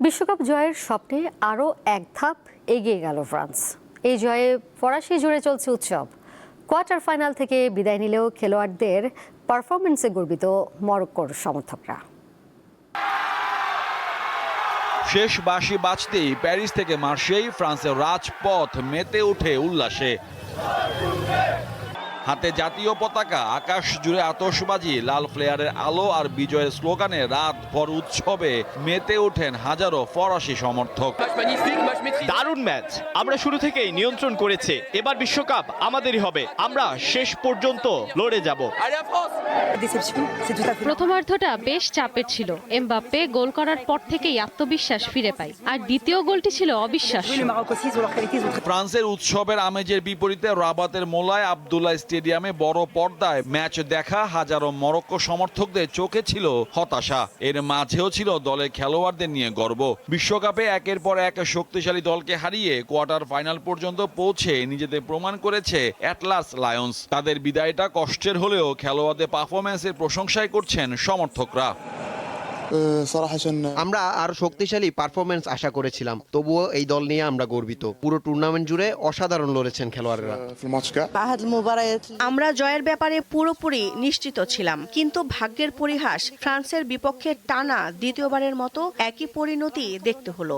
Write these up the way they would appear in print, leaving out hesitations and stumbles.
বিশ্বকাপ জয়ের স্বপ্নে আরও এক ধাপ এগিয়ে গেল ফ্রান্স। এই জয়ে ফরাসি জুড়ে চলছে উৎসব। কোয়ার্টার ফাইনাল থেকে বিদায় নিলেও খেলোয়াড়দের পারফরমেন্সে গর্বিত মরক্কোর সমর্থকরা। শেষ বাঁশি বাজতেই প্যারিস থেকে মার্সেই ফ্রান্সের রাজপথ মেতে ওঠে উল্লাসে। হাতে জাতীয় পতাকা, আকাশ জুড়ে আতশবাজি, লাল ফ্লেয়ারের আলো আর বিজয়ের স্লোগানে রাতভর উৎসবে মেতে ওঠেন হাজারো ফরাসি সমর্থক। দারুণ ম্যাচ, আমরা শুরু থেকেই নিয়ন্ত্রণ করেছি। এবার বিশ্বকাপ আমাদেরই হবে, আমরা শেষ পর্যন্ত লড়ে যাব। প্রথমার্ধটা বেশ চাপের ছিল। এমবাপ্পে গোল করার পর থেকেই আত্মবিশ্বাস ফিরে পায়, আর দ্বিতীয় গোলটি ছিল অবিশ্বাস্য। ফ্রান্সের উৎসবের আমেজের বিপরীতে রাবাতের মোলায় আবদুল্লাহ স্টেডিয়ামে বড় পর্দায় ম্যাচ দেখা হাজারো মরক্কো সমর্থকদের চোখে ছিল হতাশা। এর মাঝেও ছিল দলের খেলোয়াড়দের নিয়ে গর্ব। বিশ্বকাপে একের পর এক শক্তিশালী দলকে হারিয়ে কোয়ার্টার ফাইনাল পর্যন্ত পৌঁছে নিজেদের প্রমাণ করেছে অ্যাটলাস লায়ন্স। তাদের বিদায়টা কষ্টের হলেও খেলোয়াড়দের পারফরম্যান্সের প্রশংসাই করছেন সমর্থকরা। আমরা আরো শক্তিশালী পারফরমেন্স আশা করেছিলাম, তবুও এই দল নিয়ে আমরা গর্বিত। পুরো টুর্নামেন্ট জুড়ে অসাধারণ লড়েছেন খেলোয়াড়রা। আমরা জয়ের ব্যাপারে পুরোপুরি নিশ্চিত ছিলাম, কিন্তু ভাগ্যের পরিহাস, ফ্রান্সের বিপক্ষে টানা দ্বিতীয়বারের মতো একই পরিণতি দেখতে হলো।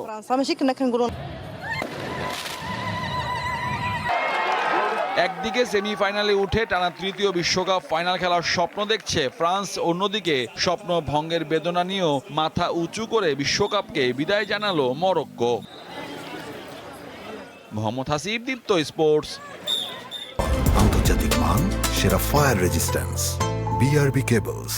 একদিকে সেমিফাইনালে উঠে টানা তৃতীয় বিশ্বকাপ ফাইনাল খেলার স্বপ্ন দেখছে ফ্রান্স, অন্যদিকে স্বপ্ন ভঙ্গের বেদনা নিয়েও মাথা উঁচু করে বিশ্বকাপকে বিদায় জানালো মরক্কো। মোহাম্মদ হাসিব, দীপ্ত স্পোর্টস। আন্তর্জাতিক মান, সেরা ফায়ার রেজিস্ট্যান্স, বিআরবি কেবলস।